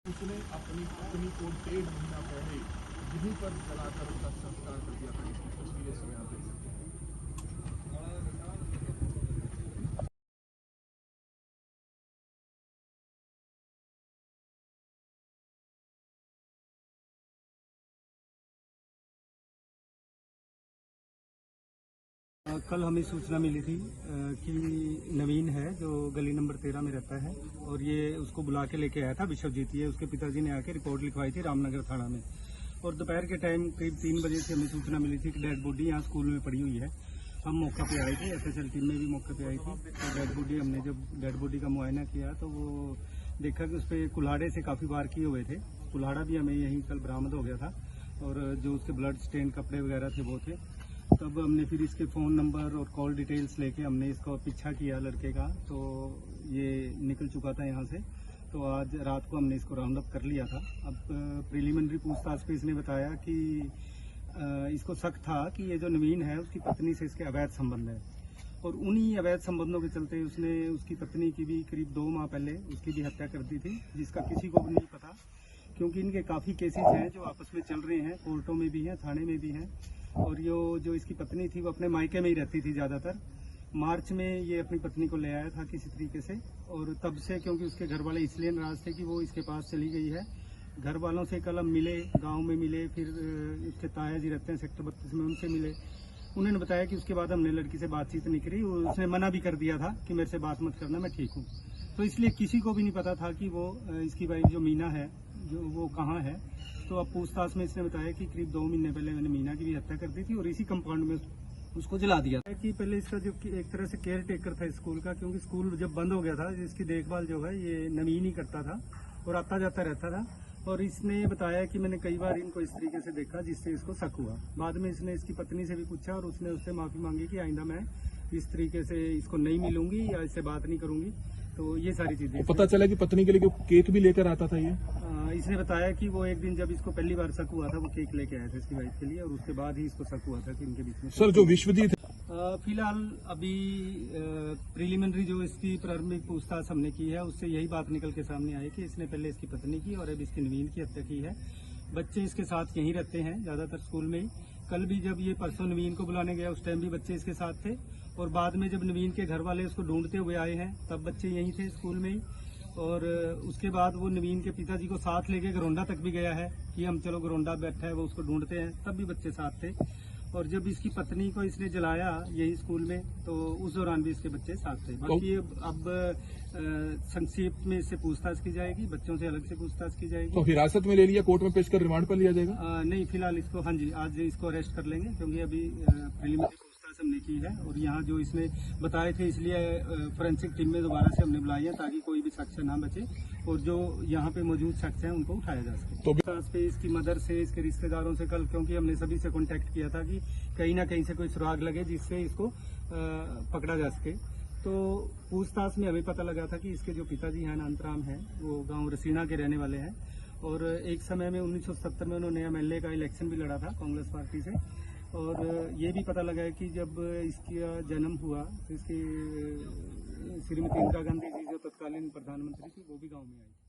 उसने अपनी पत्नी को 1.5 महीना पहले यहीं पर जलाकर उसका संस्कार कर दिया था। इसकी तस्वीरें समय आप देख सकते हैं। कल हमें सूचना मिली थी कि नवीन है जो गली नंबर 13 में रहता है और ये उसको बुला के लेके आया था विश्वजीत। ये उसके पिताजी ने आके रिपोर्ट लिखवाई थी रामनगर थाना में। और दोपहर के टाइम करीब 3 बजे से हमें सूचना मिली थी कि डेड बॉडी यहाँ स्कूल में पड़ी हुई है। हम मौका पे आए थे, एफएसएल टीम में भी मौके पे आई थी। तो डेड बॉडी हमने जब डेड बॉडी का मुआयना किया तो वो देखा कि उस पर कुल्हाड़े से काफ़ी बार किए हुए थे। कुल्हाड़ा भी हमें यहीं कल बरामद हो गया था और जो उसके ब्लड स्टेन कपड़े वगैरह थे वो थे। तब हमने फिर इसके फ़ोन नंबर और कॉल डिटेल्स लेके हमने इसको पीछा किया लड़के का, तो ये निकल चुका था यहाँ से। तो आज रात को हमने इसको राउंड अप कर लिया था। अब प्रिलिमिनरी पूछताछ पे इसने बताया कि इसको शक था कि ये जो नवीन है उसकी पत्नी से इसके अवैध संबंध है और उन्हीं अवैध संबंधों के चलते उसने उसकी पत्नी की भी करीब 2 माह पहले उसकी भी हत्या कर दी थी, जिसका किसी को भी नहीं पता। क्योंकि इनके काफ़ी केसेस हैं जो आपस में चल रहे हैं, कोर्टों में भी हैं, थाने में भी हैं। और जो इसकी पत्नी थी वो अपने मायके में ही रहती थी ज़्यादातर। मार्च में ये अपनी पत्नी को ले आया था किसी तरीके से और तब से क्योंकि उसके घर वाले इसलिए नाराज थे कि वो इसके पास चली गई है। घर वालों से कल हम मिले, गांव में मिले, फिर उसके ताया जी रहते हैं सेक्टर 32 में, उनसे मिले। उन्होंने बताया कि उसके बाद हमने लड़की से बातचीत नहीं करी। उसने मना भी कर दिया था कि मेरे से बात मत करना, मैं ठीक हूँ। तो इसलिए किसी को भी नहीं पता था कि वो इसकी वाइफ जो मीना है जो वो कहाँ है। तो अब पूछताछ में इसने बताया कि करीब 2 महीने पहले मैंने मीना की भी हत्या कर दी थी और इसी कंपाउंड में उसको जला दिया था। कि पहले इसका जो एक तरह से केयर टेकर था स्कूल का, क्योंकि स्कूल जब बंद हो गया था इसकी देखभाल जो है ये नवीन ही करता था और आता जाता रहता था। और इसने बताया कि मैंने कई बार इनको इस तरीके से देखा जिससे इसको शक हुआ। बाद में इसने इसकी पत्नी से भी पूछा और उसने उससे माफी मांगी कि आइंदा मैं इस तरीके से इसको नहीं मिलूंगी या इससे बात नहीं करूंगी। तो ये सारी चीजें पता चला कि पत्नी के लिए केक भी लेकर आता था ये। इसने बताया कि वो एक दिन जब इसको पहली बार शक हुआ था वो केक लेके आया था इसकी वाइफ के लिए और उसके बाद ही इसको शक हुआ था कि इनके बीच में। सर जो विश्वजीत फिलहाल अभी प्रिलिमिनरी जो इसकी प्रारंभिक पूछताछ हमने की है उससे यही बात निकल के सामने आई कि इसने पहले इसकी पत्नी की और अब इसकी नवीन की हत्या की है। बच्चे इसके साथ यहीं रहते हैं ज्यादातर स्कूल में ही। कल भी जब ये परसों नवीन को बुलाने गया उस टाइम भी बच्चे इसके साथ थे और बाद में जब नवीन के घर वाले उसको ढूंढते हुए आए हैं तब बच्चे यहीं थे स्कूल में ही। और उसके बाद वो नवीन के पिताजी को साथ लेके गरोंडा तक भी गया है कि हम चलो गरोंडा बैठा है वो उसको ढूंढते हैं, तब भी बच्चे साथ थे। और जब इसकी पत्नी को इसने जलाया यही स्कूल में तो उस दौरान भी इसके बच्चे साथ थे। बाकी अब संक्षेप में इससे पूछताछ की जाएगी, बच्चों से अलग से पूछताछ की जाएगी। तो हिरासत में ले लिया, कोर्ट में पेश कर रिमांड पर लिया जाएगा? नहीं, फिलहाल इसको हाँ जी आज इसको अरेस्ट कर लेंगे क्योंकि अभी प्रिलिमिनरी पूछताछ हमने की है और यहाँ जो इसने बताए थे इसलिए फोरेंसिक टीम में दोबारा से हमने बुलाई है ताकि कोई भी शख्स ना बचे और जो यहाँ पे मौजूद शख्स हैं उनको उठाया जा सके। तो पे इसकी मदर से इसके रिश्तेदारों से कल क्योंकि हमने सभी से कांटेक्ट किया था कि कहीं ना कहीं से कोई सुराग लगे जिससे इसको पकड़ा जा सके। तो पूछताछ में हमें पता लगा था कि इसके जो पिताजी हैं अनंतराम हैं वो गांव रसीना के रहने वाले हैं और एक समय में 1970 में उन्होंने एमएलए का इलेक्शन भी लड़ा था कांग्रेस पार्टी से। और ये भी पता लगा है कि जब इसका जन्म हुआ तो इसकी श्रीमती इंदिरा गांधी जी जो तत्कालीन प्रधानमंत्री थी वो भी गांव में आई।